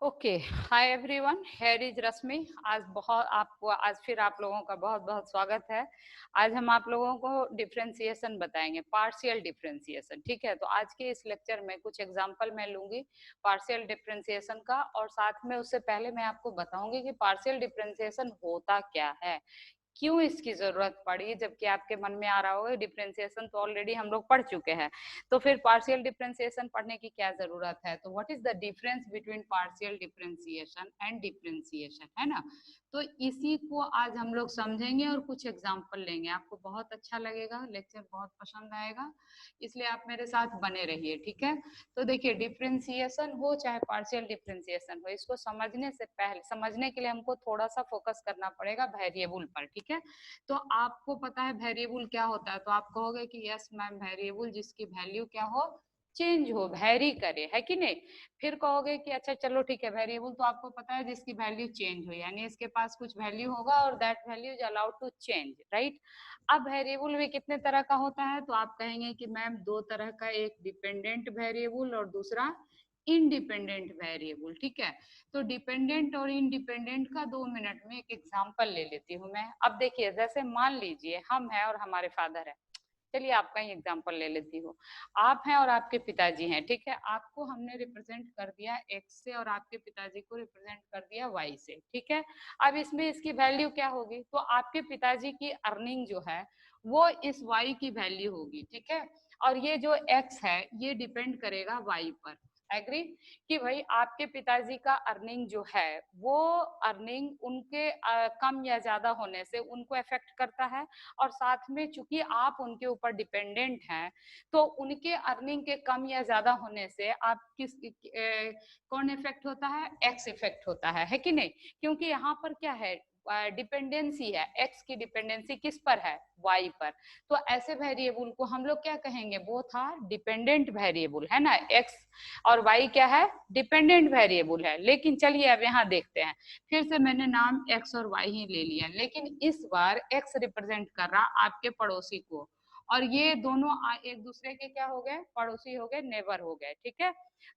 Okay, hi everyone, here is Rashmi. आज फिर आप लोगों का बहुत बहुत स्वागत है। आज हम आप लोगों को डिफरेंशिएशन बताएंगे, पार्शियल डिफरेंशिएशन। ठीक है, तो आज के इस लेक्चर में कुछ एग्जांपल मैं लूंगी पार्शियल डिफरेंशिएशन का, और साथ में उससे पहले मैं आपको बताऊंगी कि पार्शियल डिफरेंशिएशन होता क्या है, क्यों इसकी जरूरत पड़ी। जबकि आपके मन में आ रहा होगा डिफरेंशिएशन तो ऑलरेडी हम लोग पढ़ चुके हैं, तो फिर पार्शियल डिफरेंशिएशन पढ़ने की क्या जरूरत है। तो what is the difference between partial differentiation and differentiation, है ना। तो इसी को आज हम लोग समझेंगे और कुछ एग्जांपल लेंगे। आपको बहुत अच्छा लगेगा, लेक्चर बहुत पसंद आएगा, इसलिए आप मेरे साथ बने रहिए। ठीक है, तो देखिए, डिफरेंशिएशन हो चाहे पार्शियल डिफरेंशिएशन हो, इसको समझने से पहले, समझने के लिए हमको थोड़ा सा फोकस करना पड़ेगा वेरिएबल पर। ठीक है, तो आपको पता है वेरिएबल क्या होता है, तो आप कहोगे कि यस मैम, वेरिएबल जिसकी वैल्यू क्या हो, चेंज हो, वेरी करे, है कि नहीं। फिर कहोगे कि अच्छा चलो ठीक है, वेरिएबल तो आपको पता है जिसकी वैल्यू चेंज हो, यानी इसके पास कुछ वैल्यू होगा और that value is allowed to change, right. अब वेरिएबल भी कितने तरह का होता है, तो आप कहेंगे कि मैम दो तरह का, एक डिपेंडेंट वेरिएबल और दूसरा इंडिपेंडेंट वेरिएबल। ठीक है, तो डिपेंडेंट और इंडिपेंडेंट का 2 मिनट में एक एग्जांपल ले लेती हूँ मैं। अब देखिए, जैसे मान लीजिए हम हैं और हमारे फादर है। चलिए आपका ही एग्जांपल ले लेती हूँ। आप हैं और आपके पिताजी हैं। ठीक है, आपको हमने रिप्रेजेंट कर दिया एक्स से और आपके पिताजी को रिप्रेजेंट कर दिया वाई से। ठीक है, अब इसमें इसकी वैल्यू क्या होगी, तो आपके पिताजी की अर्निंग जो है वो इस वाई की वैल्यू होगी। ठीक है, और ये जो एक्स है ये डिपेंड करेगा वाई पर। एग्री कि भाई आपके पिताजी का अर्निंग जो है वो अर्निंग उनके कम या ज्यादा होने से उनको अफेक्ट करता है, और साथ में चूंकि आप उनके ऊपर डिपेंडेंट हैं तो उनके अर्निंग के कम या ज्यादा होने से आप कौन इफेक्ट होता है, एक्स इफेक्ट होता है कि नहीं। क्योंकि यहाँ पर क्या है, डिपेंडेंसी है, एक्स की डिपेंडेंसी किस पर है, वाई पर। तो ऐसे वेरिएबल को हम लोग क्या कहेंगे, वो था डिपेंडेंट वेरिएबल, है ना। एक्स और वाई क्या है, डिपेंडेंट वेरिएबल है। लेकिन चलिए अब यहाँ देखते हैं, फिर से मैंने नाम एक्स और वाई ही ले लिया, लेकिन इस बार एक्स रिप्रेजेंट कर रहा आपके पड़ोसी को, और ये दोनों एक दूसरे के क्या हो गए, पड़ोसी हो गए, नेबर हो गए। ठीक है,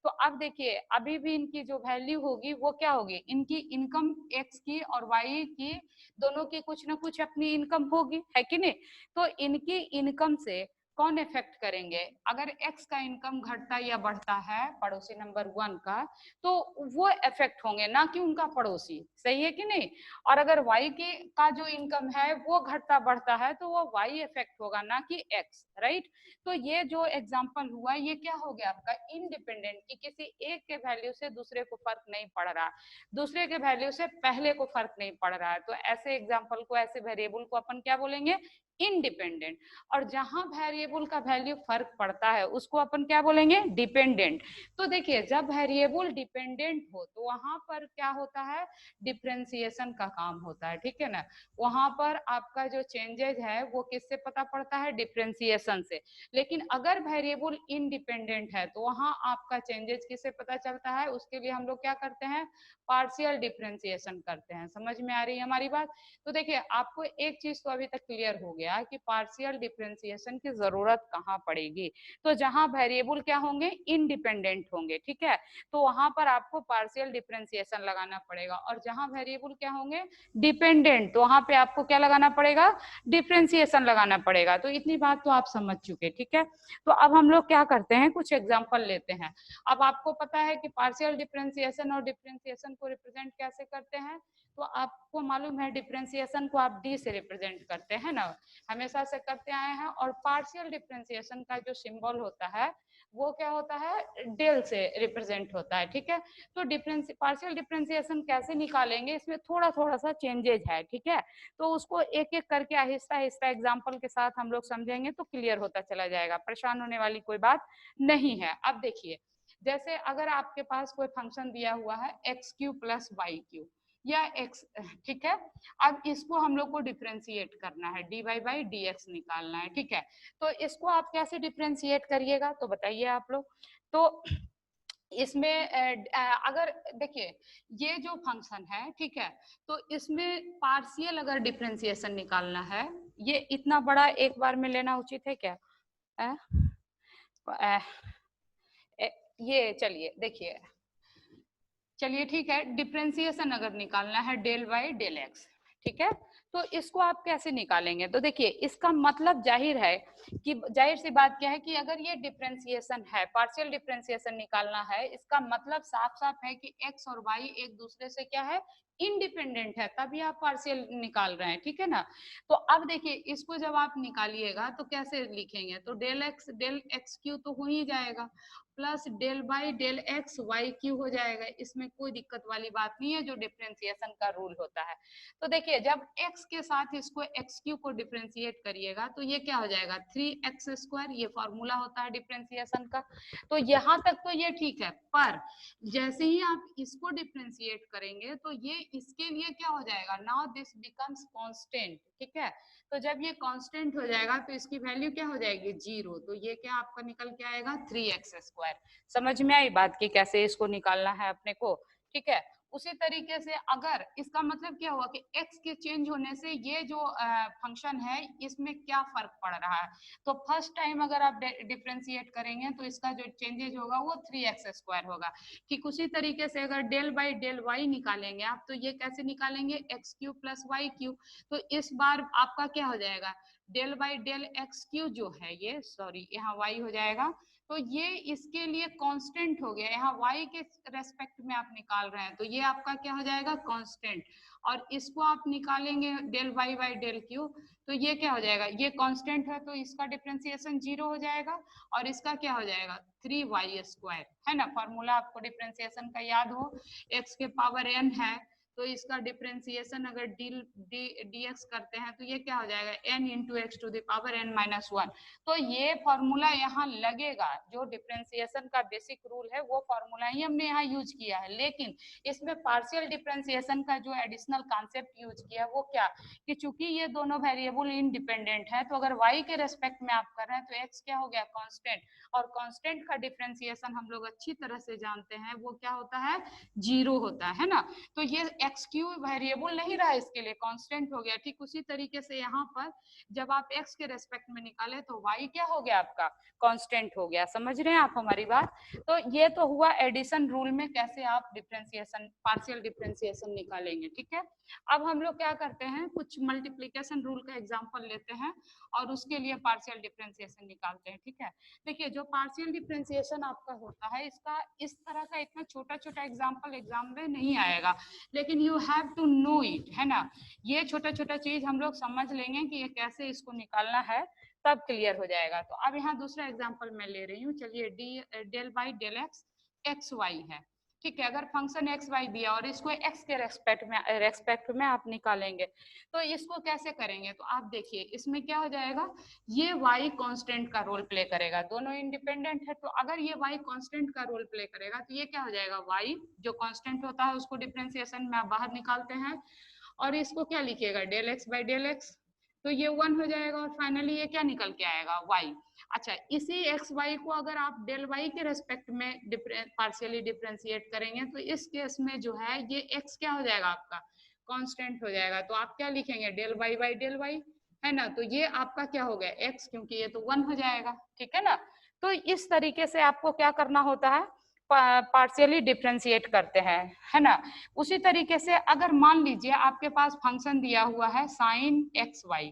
तो अब देखिए, अभी भी इनकी जो वैल्यू होगी वो क्या होगी, इनकी इनकम एक्स की और वाई की, दोनों की कुछ ना कुछ अपनी इनकम होगी, है कि नहीं। तो इनकी इनकम से कौन इफेक्ट करेंगे, अगर एक्स का इनकम घटता या बढ़ता है पड़ोसी नंबर 1 का, तो वो इफेक्ट होंगे, ना कि उनका पड़ोसी। सही है कि नहीं। और अगर वाई के का जो इनकम है वो घटता बढ़ता है तो वो वाई इफेक्ट होगा, ना कि एक्स, राइट। तो ये जो एग्जांपल हुआ ये क्या हो गया आपका, इंडिपेंडेंट, की किसी एक के वैल्यू से दूसरे को फर्क नहीं पड़ रहा, दूसरे के वैल्यू से पहले को फर्क नहीं पड़ रहा है। तो ऐसे एग्जांपल को, ऐसे वेरिएबल को अपन क्या बोलेंगे, इंडिपेंडेंट। और जहां वेरिएबल का वैल्यू फर्क पड़ता है उसको अपन क्या बोलेंगे, डिपेंडेंट। तो देखिए, जब वेरिएबल डिपेंडेंट हो तो वहां पर क्या होता है, डिफरेंशिएशन का काम होता है। ठीक है ना, वहां पर आपका जो चेंजेस है वो किससे पता पड़ता है, डिफरेंशिएशन से। लेकिन अगर वेरिएबल इनडिपेंडेंट है तो वहां आपका चेंजेस किससे पता चलता है, उसके लिए हम लोग क्या करते हैं, पार्शियल डिफरेंशिएशन करते हैं। समझ में आ रही है हमारी बात। तो देखिए, आपको एक चीज तो अभी तक क्लियर हो गया कि पार्शियल डिफरेंशिएशन की जरूरत कहाँ पड़ेगी, तो जहां वेरिएबल क्या होंगे, इंडिपेंडेंट होंगे। ठीक है, तो वहां पर आपको पार्शियल डिफरेंशिएशन लगाना पड़ेगा, और जहां वेरिएबल क्या होंगे, डिपेंडेंट, तो वहां पे आपको क्या लगाना पड़ेगा, डिफरेंशिएशन लगाना पड़ेगा। तो इतनी बात तो आप समझ चुके। ठीक है, तो अब हम लोग क्या करते हैं, कुछ एग्जाम्पल लेते हैं। अब आपको पता है कि पार्शियल डिफरेंशिएशन और डिफरेंशिएशन को रिप्रेजेंट कैसे करते हैं, तो आपको मालूम है डिफरेंशिएशन को आप डी से रिप्रेजेंट करते हैं ना, हमेशा से करते आए हैं। और पार्शियल डिफरेंशिएशन का जो सिंबल होता है वो क्या होता है, डेल से रिप्रेजेंट होता है। ठीक है, तो पार्शियल डिफरेंशिएशन कैसे निकालेंगे, इसमें थोड़ा थोड़ा सा चेंजेज है। ठीक है, तो उसको एक एक करके आहिस्ता आहिस्ता एग्जाम्पल के साथ हम लोग समझेंगे तो क्लियर होता चला जाएगा, परेशान होने वाली कोई बात नहीं है। अब देखिए, जैसे अगर आपके पास कोई फंक्शन दिया हुआ है X Q plus Y Q या एक्स, ठीक है, अब इसको हम लोग को डिफ्रेंशिएट करना है, D Y by D X निकालना है। ठीक है, तो इसको आप कैसे डिफ्रेंशिएट करिएगा, तो बताइए आप लोग। तो इसमें अगर देखिए, ये जो फंक्शन है, ठीक है, तो इसमें पार्शियल अगर डिफ्रेंशिएशन निकालना है, ये इतना बड़ा एक बार में लेना उचित है क्या, आ, आ, ये चलिए देखिए, चलिए ठीक है, डिफरेंशिएशन अगर निकालना है डेल वाई डेल एक्स, ठीक है, तो इसको आप कैसे निकालेंगे? तो देखिए इसका मतलब जाहिर है कि जाहिर सी बात क्या है कि अगर ये डिफरेंशिएशन है, पार्शियल डिफरेंशिएशन निकालना है, इसका मतलब साफ साफ है कि एक्स और वाई एक दूसरे से क्या है, इंडिपेंडेंट है, तभी आप पार्शियल निकाल रहे हैं, ठीक है ना। तो अब देखिए इसको जब आप निकालिएगा तो कैसे लिखेंगे, तो डेल एक्स क्यू तो हो ही जाएगा, plus del by del X Y Q हो जाएगा। इसमें कोई दिक्कत वाली बात नहीं है, जो डिफरेंशिएशन का रूल होता है। तो देखिए जब x के साथ इसको एक्स क्यू को डिफरेंशिएट करिएगा तो ये क्या हो जाएगा, 3x², ये फॉर्मूला होता है डिफरेंशिएशन का। तो यहाँ तक तो ये ठीक है, पर जैसे ही आप इसको डिफरेंशिएट करेंगे तो ये इसके लिए क्या हो जाएगा, नाउ दिस बिकम्स कांस्टेंट, ठीक है। तो जब ये कांस्टेंट हो जाएगा तो इसकी वैल्यू क्या हो जाएगी, 0। तो ये क्या आपका निकल के आएगा, 3x²। समझ में आई बात कि कैसे इसको निकालना है अपने को, ठीक है। उसी तरीके से अगर इसका मतलब क्या हुआ कि x के चेंज होने से ये जो फंक्शन है इसमें क्या फर्क पड़ रहा है, तो फर्स्ट टाइम अगर आप डिफरेंशिएट करेंगे तो इसका जो चेंजेज होगा वो 3x² होगा। ठीक उसी तरीके से अगर डेल बाई डेल वाई निकालेंगे आप, तो ये कैसे निकालेंगे, x³ प्लस वाई क्यू। तो इस बार आपका क्या हो जाएगा, del by del X Q जो है ये, सॉरी यहाँ y हो जाएगा, तो ये इसके लिए कांस्टेंट हो गया, यहाँ y के रेस्पेक्ट में आप निकाल रहे हैं तो ये आपका क्या हो जाएगा, कांस्टेंट। और इसको आप निकालेंगे del y by del q, तो ये क्या हो जाएगा, ये कांस्टेंट है तो इसका डिफरेंशिएशन 0 हो जाएगा, और इसका क्या हो जाएगा, 3y² है ना। फॉर्मूला आपको डिफरेंशिएशन का याद हो, x के पावर n है तो इसका डिफरेंशिएशन अगर dx करते हैं तो ये क्या हो जाएगा, n into x to the power n-1। तो ये फॉर्मूला यहाँ लगेगा, जो डिफरेंशिएशन का बेसिक रूल है वो फॉर्मूला ही हमने यहाँ यूज किया है, लेकिन इसमें पार्शियल डिफरेंशिएशन का जो एडिशनल कॉन्सेप्ट यूज किया वो क्या, कि चूंकि ये दोनों वेरिएबल इंडिपेंडेंट है तो अगर y के रेस्पेक्ट में आप कर रहे हैं तो x क्या हो गया, कांस्टेंट, और कांस्टेंट का डिफरेंशिएशन हम लोग अच्छी तरह से जानते हैं वो क्या होता है, 0 होता है ना। तो ये एक्स क्यू वेरिएबल नहीं रहा, इसके लिए कांस्टेंट हो गया। ठीक उसी तरीके से यहाँ पर जब आप x के रेस्पेक्ट में निकाले तो y क्या हो गया आपका, कांस्टेंट हो गया। समझ रहे हैं आप हमारी बात। तो ये तो हुआ एडिशन रूल में कैसे आप डिफरेंशिएशन, पार्शियल डिफरेंशिएशन निकालेंगे, ठीक है। अब हम लोग क्या करते हैं, कुछ मल्टीप्लिकेशन रूल का एग्जांपल लेते हैं और उसके लिए पार्शियल डिफरेंशिएशन निकालते हैं, ठीक है। देखिए जो पार्शियल डिफरेंशिएशन आपका होता है, इसका इस तरह का इतना छोटा छोटा एग्जांपल एग्जाम में नहीं आएगा, लेकिन you have to know it, है ना। ये छोटा छोटा चीज हम लोग समझ लेंगे कि ये कैसे इसको निकालना है, तब क्लियर हो जाएगा। तो अब यहाँ दूसरा एग्जांपल मैं ले रही हूँ, चलिए del by del x x y है, ठीक है। अगर फंक्शन एक्स वाई दिया और इसको एक्स के रेस्पेक्ट में आप निकालेंगे तो इसको कैसे करेंगे, तो आप देखिए इसमें क्या हो जाएगा, ये y कांस्टेंट का रोल प्ले करेगा, दोनों इंडिपेंडेंट है तो अगर ये y कांस्टेंट का रोल प्ले करेगा तो ये क्या हो जाएगा, y जो कांस्टेंट होता है उसको डिफरेंशिएशन में आप बाहर निकालते हैं और इसको क्या लिखिएगा, del x by del x, तो ये 1 हो जाएगा और फाइनली ये क्या निकल के आएगा, y। अच्छा इसी एक्स वाई को अगर आप डेल वाई के रेस्पेक्ट में पार्शियली डिफरेंशिएट करेंगे तो इस केस में जो है ये x क्या हो जाएगा आपका, कांस्टेंट हो जाएगा। तो आप क्या लिखेंगे, del y by del y, है ना। तो ये आपका क्या हो गया, x, क्योंकि ये तो 1 हो जाएगा, ठीक है ना। तो इस तरीके से आपको क्या करना होता है, पार्शियली डिफरेंशिएट करते हैं, है ना। उसी तरीके से अगर मान लीजिए आपके पास फंक्शन दिया हुआ है साइन एक्स वाई,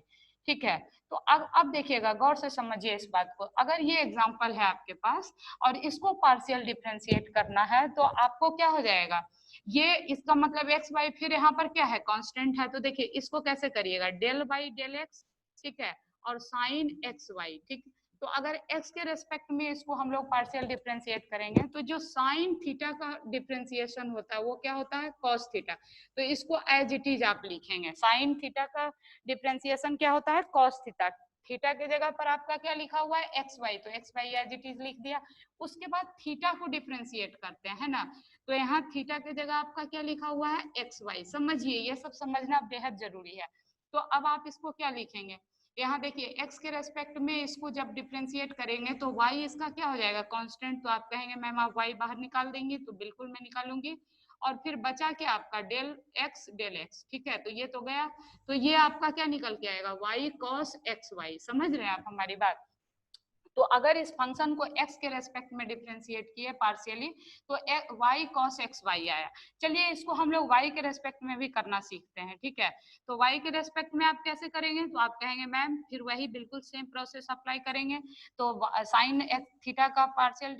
ठीक है। तो अब देखिएगा गौर से समझिए इस बात को, अगर ये एग्जांपल है आपके पास और इसको पार्शियल डिफरेंशिएट करना है तो आपको क्या हो जाएगा, ये इसका मतलब एक्स वाई फिर यहाँ पर क्या है, कांस्टेंट है। तो देखिए इसको कैसे करिएगा, डेल बाई डेल एक्स, ठीक है, और साइन एक्स वाई, ठीक। तो अगर x के रेस्पेक्ट में इसको हम लोग पार्शियल डिफरेंशिएट करेंगे तो जो साइन थीटा का डिफरेंशिएशन होता है वो क्या होता है, कॉस थीटा। तो इसको एज इट इज आप लिखेंगे, साइन थीटा का डिफरेंशिएशन क्या होता है, कॉस थीटा। थीटा की जगह पर आपका क्या लिखा हुआ है, एक्स वाई, तो x y as it is लिख दिया। उसके बाद थीटा को डिफरेंशिएट करते हैं, है ना। तो यहाँ थीटा की जगह आपका क्या लिखा हुआ है, एक्स वाई। समझिए ये सब समझना बेहद जरूरी है। तो अब आप इसको क्या लिखेंगे, यहाँ देखिए x के रेस्पेक्ट में इसको जब डिफरेंशिएट करेंगे तो y इसका क्या हो जाएगा, कांस्टेंट। तो आप कहेंगे मैम आप y बाहर निकाल देंगे, तो बिल्कुल मैं निकालूंगी। और फिर बचा क्या आपका, डेल x, ठीक है। तो ये तो गया, तो ये आपका क्या निकल के आएगा, y cos x y। समझ रहे हैं आप हमारी बात। तो अगर इस फंक्शन को x के रेस्पेक्ट में डिफरेंशिएट किए पार्शियली तो y cos xy आया। चलिए इसको हम लोग y के रेस्पेक्ट में भी करना सीखते हैं, ठीक है। तो y के रेस्पेक्ट में आप कैसे करेंगे, तो आप कहेंगे मैम फिर वही बिल्कुल सेम प्रोसेस अप्लाई करेंगे। तो साइन थीटा का पार्शियल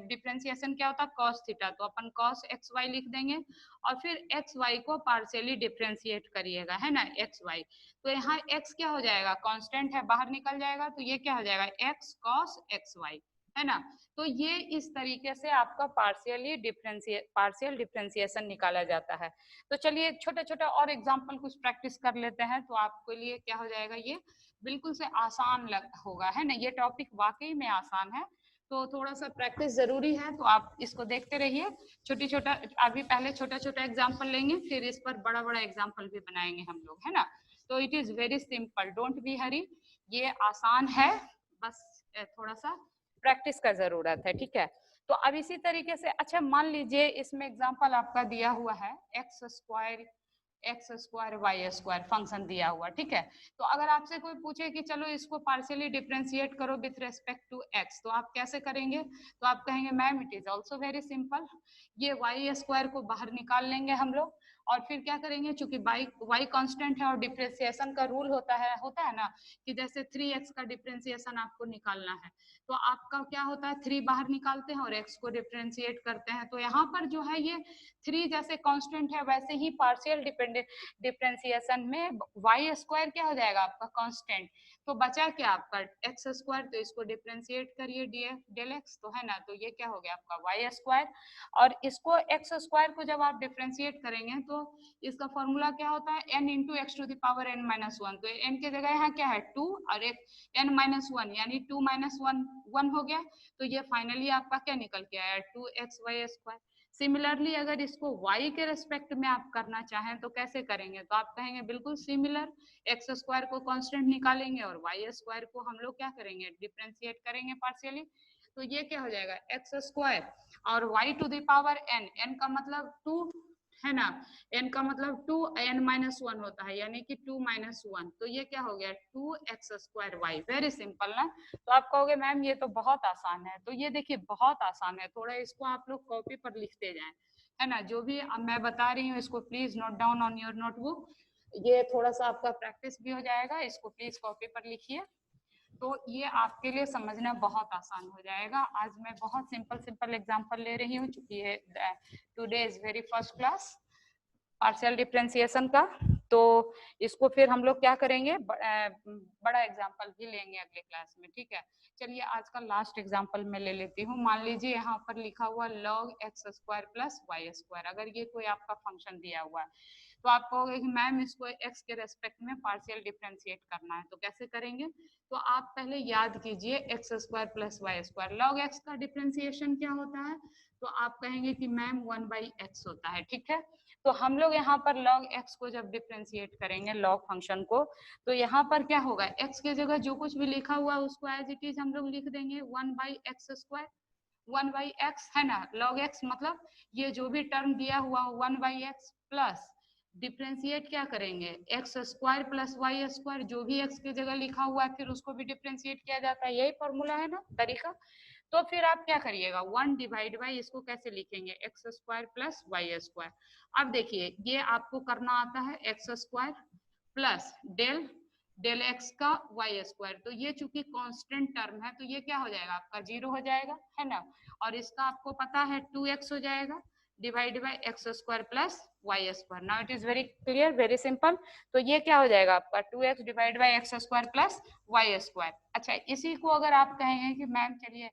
डिफरेंशिएशन क्या होता है, cos थीटा, तो अपन cos xy लिख देंगे और फिर xy को पार्शियली डिफरेंशिएट करिएगा, है ना, xy। तो यहाँ x क्या हो जाएगा, कांस्टेंट है, बाहर निकल जाएगा, तो ये क्या हो जाएगा, x cos xy, है ना। तो ये इस तरीके से आपका पार्शियल डिफरेंशिएशन निकाला जाता है। तो चलिए छोटा छोटा और एग्जांपल कुछ प्रैक्टिस कर लेते हैं, तो आपके लिए क्या हो जाएगा, ये बिल्कुल से आसान होगा, है ना। ये टॉपिक वाकई में आसान है, तो थोड़ा सा प्रैक्टिस जरूरी है, तो आप इसको देखते रहिए। छोटी छोटा अभी पहले छोटा छोटा एग्जाम्पल लेंगे, फिर इस पर बड़ा बड़ा एग्जाम्पल भी बनाएंगे हम लोग, है ना। तो it is very simple, don't be hurry, ये आसान है, बस थोड़ा सा प्रैक्टिस का जरूरत है, ठीक है। तो अब इसी तरीके से अच्छा मान लीजिए इसमें एग्जांपल आपका दिया हुआ है x square y square function दिया हुआ, ठीक है। तो अगर आपसे कोई पूछे कि चलो इसको पार्शियली डिफरेंशिएट करो विथ रेस्पेक्ट टू x, तो आप कैसे करेंगे, तो आप कहेंगे ma'am it is also very simple, ये वाई स्क्वायर को बाहर निकाल लेंगे हम लोग और फिर क्या करेंगे, चूंकि y कांस्टेंट है और डिफरेंशिएशन का रूल होता है ना कि जैसे 3x का डिफरेंशिएशन आपको निकालना है, तो आपका क्या होता है 3 बाहर निकालते हैं और x को डिफरेंशिएट करते हैं। तो यहाँ पर जो है ये 3 जैसे कांस्टेंट है, वैसे ही पार्शियल डिफरेंशिएशन में y स्क्वायर क्या हो जाएगा आपका कांस्टेंट, तो बचा क्या आपका x स्क्वायर, तो इसको डिफरेंशिएट करिए डेल x, तो है ना, तो ये क्या हो गया आपका y स्क्वायर। और इसको x स्क्वायर को जब आप डिफरेंशिएट करेंगे तो इसका फॉर्मूला क्या होता है n into x to the power n minus 1, तो n के जगह यहाँ क्या है 2 और एक n माइनस 1 यानी 2 माइनस 1 हो गया, तो ये फाइनली आपका क्या निकल के आया 2xy स्क्वायर। सिमिलरली अगर इसको y के रेस्पेक्ट में आप करना चाहें तो कैसे करेंगे, तो आप कहेंगे बिल्कुल सिमिलर, x स्क्वायर को कांस्टेंट निकालेंगे और y स्क्वायर को हम लोग क्या करेंगे डिफरेंशिएट करेंगे पार्शियली, तो ये क्या हो जाएगा x स्क्वायर और y to the power n का मतलब 2, है ना, n का मतलब 2 n माइनस 1 होता है यानी कि 2 माइनस 1, तो ये क्या हो गया 2x square y, very simple ना। तो आप कहोगे मैम ये तो बहुत आसान है, तो ये देखिए बहुत आसान है, थोड़ा इसको आप लोग कॉपी पर लिखते जाएं, है ना, जो भी मैं बता रही हूँ इसको please note down on your notebook, ये थोड़ा सा आपका प्रैक्टिस भी हो जाएगा, इसको प्लीज कॉपी पर लिखिए, तो ये आपके लिए समझना बहुत आसान हो जाएगा। आज मैं बहुत सिंपल एग्जांपल ले रही हूँ, चूंकि ये today is very first class partial differentiation का, तो इसको फिर हम लोग क्या करेंगे बड़ा एग्जांपल भी लेंगे अगले क्लास में, ठीक है। चलिए आज का लास्ट एग्जांपल मैं ले लेती हूँ, मान लीजिए यहाँ पर लिखा हुआ log x square plus y square, अगर ये कोई आपका फंक्शन दिया हुआ है तो आप कहोगे कि मैम इसको x के रेस्पेक्ट में पार्शियल डिफरेंशिएट करना है, तो कैसे करेंगे, तो आप पहले याद कीजिए x square plus y square, log x का डिफरेंशिएशन क्या होता है, तो आप कहेंगे कि मैम 1/x होता है, ठीक है। तो हम लोग यहाँ पर log x को जब डिफरेंशिएट करेंगे log फंक्शन को, तो यहाँ पर क्या होगा x के जगह जो कुछ भी लिखा हुआ है उसको एज इट इज हम लोग लिख देंगे 1/x स्क्वायर, 1/x, है ना, log x मतलब ये जो भी टर्म दिया हुआ 1/x प्लस डिफरेंशिएट क्या करेंगे x square plus y square, जो भी x की जगह लिखा हुआ है फिर उसको भी डिफरेंशिएट किया जाता है, यही फॉर्मूला है ना तरीका। तो फिर आप क्या करिएगा 1 डिवाइड बाई इसको कैसे लिखेंगे x square plus y square. अब देखिए ये आपको करना आता है x square plus del x का वाई स्क्वायर, तो ये चूंकि कांस्टेंट टर्म है तो ये क्या हो जाएगा आपका 0 हो जाएगा, है ना, और इसका आपको पता है 2x हो जाएगा divide by x square plus y square. Now it is very clear, very simple, तो ये क्या हो जाएगा आपका 2x divide by x square plus y square. अच्छा इसी को अगर आप कहेंगे कि मैम चलिए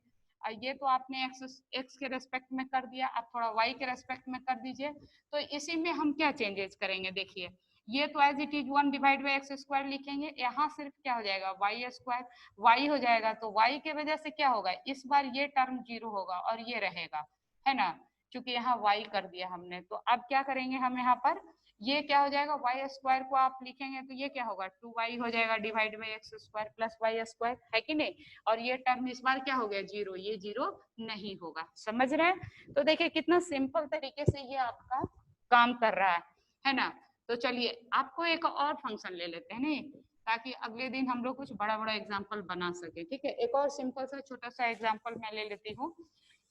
ये तो आपने एक्स के रेस्पेक्ट में कर दिया, आप थोड़ा वाई के रेस्पेक्ट में कर दीजिए, तो इसी में हम क्या चेंजेस करेंगे, देखिए ये तो as it is 1 divide by x square लिखेंगे, यहाँ सिर्फ क्या हो जाएगा वाई स्क्वायर, वाई हो जाएगा, तो वाई के वजह से क्या होगा इस बार ये टर्म 0 होगा और ये रहेगा, है ना, क्योंकि यहाँ वाई कर दिया हमने। तो अब क्या करेंगे हम यहाँ पर ये क्या हो जाएगा वाई स्क्वायर को आप लिखेंगे तो ये क्या होगा 2y हो जाएगा divide by x square plus y square, है कि नहीं, और ये टर्म इस बार क्या हो गया 0, ये 0 नहीं होगा, समझ रहे हैं। तो देखिए कितना सिंपल तरीके से ये आपका काम कर रहा है ना। तो चलिए आपको एक और फंक्शन ले लेते हैं, नहीं ताकि अगले दिन हम लोग कुछ बड़ा बड़ा एग्जाम्पल बना सके। ठीक है, एक और सिंपल सा छोटा सा एग्जाम्पल मैं ले लेती हूँ,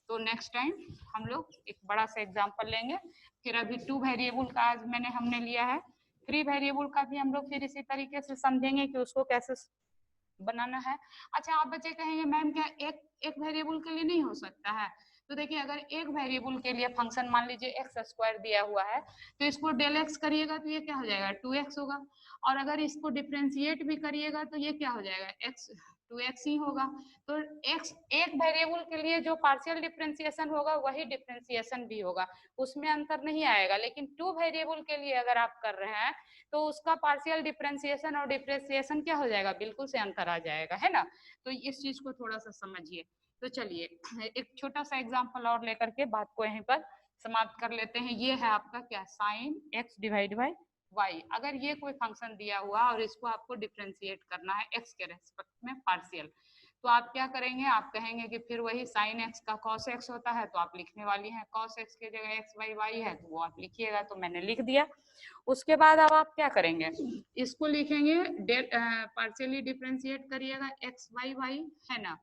तो नेक्स्ट टाइम हम लोग एक बड़ा सा एग्जाम्पल लेंगे। फिर अभी 2 वेरिएबल का आज हमने लिया है, 3 वेरिएबल का भी हम लोग फिर इसी तरीके से समझेंगे कि उसको कैसे बनाना है। अच्छा, आप बच्चे कहेंगे मैम क्या एक वेरिएबल के लिए नहीं हो सकता है? तो देखिए, अगर एक वेरिएबल के लिए फंक्शन मान लीजिए एक्स स्क्वायर दिया हुआ है, तो इसको डेल एक्स करिएगा तो ये क्या हो जाएगा, 2x होगा। और अगर इसको डिफ्रेंशिएट भी करिएगा तो ये क्या हो जाएगा, x 2x ही होगा। तो x एक वेरिएबल के लिए जो पार्शियल डिफ्रेंशिएशन होगा वही डिफ्रेंशिएशन भी होगा, उसमें अंतर नहीं आएगा। लेकिन 2 वेरिएबल के लिए अगर आप कर रहे हैं तो उसका पार्शियल डिफ्रेंशिएशन और डिफ्रेंशिएशन क्या हो जाएगा, बिल्कुल से अंतर आ जाएगा, है ना। तो इस चीज को थोड़ा सा समझिए। तो चलिए एक छोटा सा एग्जांपल और लेकर के बात को यहीं पर समाप्त कर लेते हैं। ये है आपका क्या, sine x divide by y. अगर ये कोई फंक्शन दिया हुआ और इसको आपको डिफ्रेंशिएट करना है एक्स के रेस्पेक्ट में पार्शियल, तो आप क्या करेंगे, आप कहेंगे कि फिर वही साइन एक्स का कॉस एक्स होता है, तो आप लिखने वाली हैं कॉस एक्स की जगह एक्स बाई वाई है तो वो आप लिखिएगा, तो मैंने लिख दिया। उसके बाद अब आप क्या करेंगे, इसको लिखेंगे पार्शियली डिफ्रेंशिएट करिएगा एक्स बाई वाई, है ना।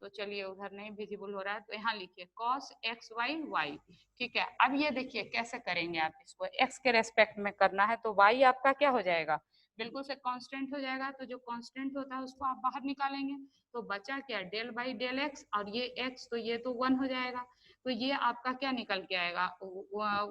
तो चलिए, उधर नहीं विजिबल हो रहा है तो यहाँ लिखिए cos एक्स वाई वाई। ठीक है, अब ये देखिए कैसे करेंगे आप इसको, x के रेस्पेक्ट में करना है तो y आपका क्या हो जाएगा, बिल्कुल से कांस्टेंट हो जाएगा। तो जो कांस्टेंट होता है उसको आप बाहर निकालेंगे, तो बचा क्या, डेल बाई डेल एक्स, और ये x तो ये तो 1 हो जाएगा। तो ये आपका क्या निकल के आएगा,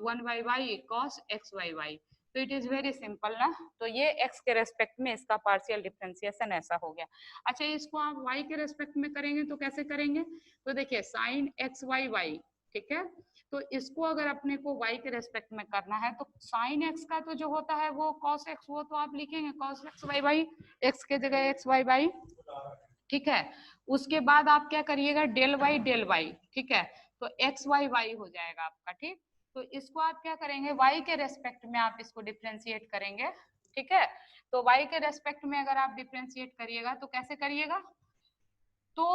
1 by y cos x y y. तो इट इज वेरी सिंपल ना। तो ये x के रेस्पेक्ट में इसका पार्शियल डिफरेंशिएशन ऐसा हो गया। अच्छा, इसको आप y के रेस्पेक्ट में करेंगे तो कैसे करेंगे, तो देखिए साइन एक्स वाई वाई, ठीक है। तो इसको अगर अपने को y के रेस्पेक्ट में करना है तो साइन x का तो जो होता है वो cos x, वो तो आप लिखेंगे cos x y y, x के जगह x वाई वाई, ठीक है। उसके बाद आप क्या करिएगा, डेल वाई, ठीक है। तो एक्स वाई वाई हो जाएगा आपका, ठीक। तो इसको आप क्या करेंगे, y के रेस्पेक्ट में आप इसको डिफ्रेंशिएट करेंगे, ठीक है। तो y के रेस्पेक्ट में अगर आप डिफ्रेंशिएट करिएगा तो कैसे करिएगा, तो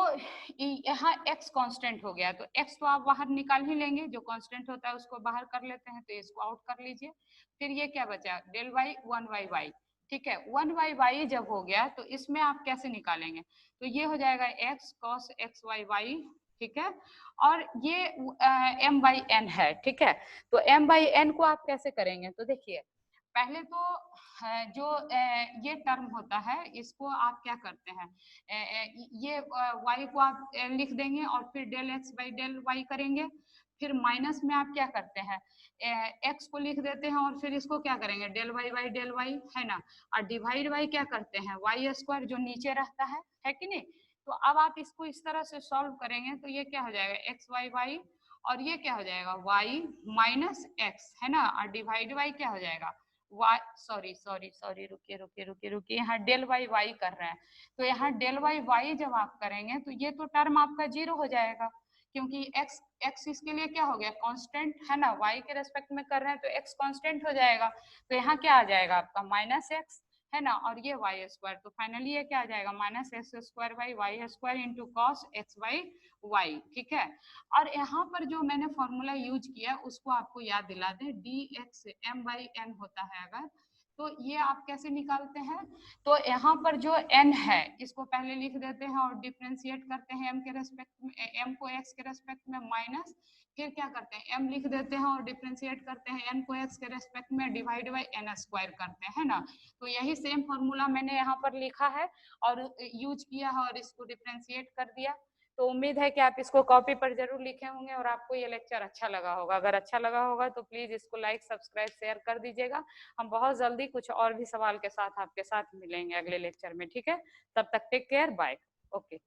यहाँ x कांस्टेंट हो गया, तो x तो आप बाहर निकाल ही लेंगे, जो कांस्टेंट होता है उसको बाहर कर लेते हैं, तो इसको आउट कर लीजिए। फिर ये क्या बचा, डेल वाई 1 वाई वाई, ठीक है। 1 वाई वाई जब हो गया तो इसमें आप कैसे निकालेंगे, तो ये हो जाएगा x cos x y y, ठीक है। और ये m बाई एन है, ठीक है। तो m बाई एन को आप कैसे करेंगे, तो देखिए पहले तो जो ये टर्म होता है इसको आप क्या करते हैं, ये y को आप लिख देंगे और फिर del x by del y करेंगे। फिर माइनस में आप क्या करते हैं, x को लिख देते हैं और फिर इसको क्या करेंगे, del y by del y, है ना। और डिवाइड वाई क्या करते हैं, वाई स्क्वायर जो नीचे रहता है कि नहीं। तो अब आप इसको इस तरह से सॉल्व करेंगे तो ये क्या हो जाएगा, एक्स वाई वाई, और ये क्या हो जाएगा, y माइनस एक्स, है ना। और डिवाइड वाई क्या हो जाएगा, वाई, सॉरी सॉरी सॉरी, रुकिए रुकिए रुकिए रुकिए, यहाँ डेल वाई वाई कर रहे हैं। तो यहाँ डेल वाई वाई जब आप करेंगे तो ये तो टर्म आपका 0 हो जाएगा, क्योंकि x x इसके लिए क्या हो गया, कांस्टेंट, है ना। y के रेस्पेक्ट में कर रहे हैं तो x कांस्टेंट हो जाएगा। तो यहाँ क्या आ जाएगा आपका माइनस एक्स, है ना, और ये वाई स्क्वायर। तो फाइनली ये क्या आ जाएगा, minus x square by y square into cos x by y, ठीक है। और यहाँ पर जो मैंने फॉर्मूला यूज किया उसको आपको याद दिला दें, d x m by n होता है अगर, तो ये आप कैसे निकालते हैं, तो यहाँ पर जो n है इसको पहले लिख देते हैं और डिफ्रेंशिएट करते हैं m के रेस्पेक्ट में, m को x के रेस्पेक्ट में माइनस, फिर क्या करते हैं m लिख देते हैं और डिफ्रेंशिएट करते हैं n को x के रेस्पेक्ट में डिवाइड बाई n स्क्वायर करते हैं ना। तो यही सेम फॉर्मूला मैंने यहाँ पर लिखा है और यूज किया है और इसको डिफ्रेंशिएट कर दिया। तो उम्मीद है कि आप इसको कॉपी पर जरूर लिखे होंगे और आपको ये लेक्चर अच्छा लगा होगा। अगर अच्छा लगा होगा तो प्लीज इसको लाइक सब्सक्राइब शेयर कर दीजिएगा। हम बहुत जल्दी कुछ और भी सवाल के साथ आपके साथ मिलेंगे अगले लेक्चर में, ठीक है। तब तक टेक केयर, बाय, ओके।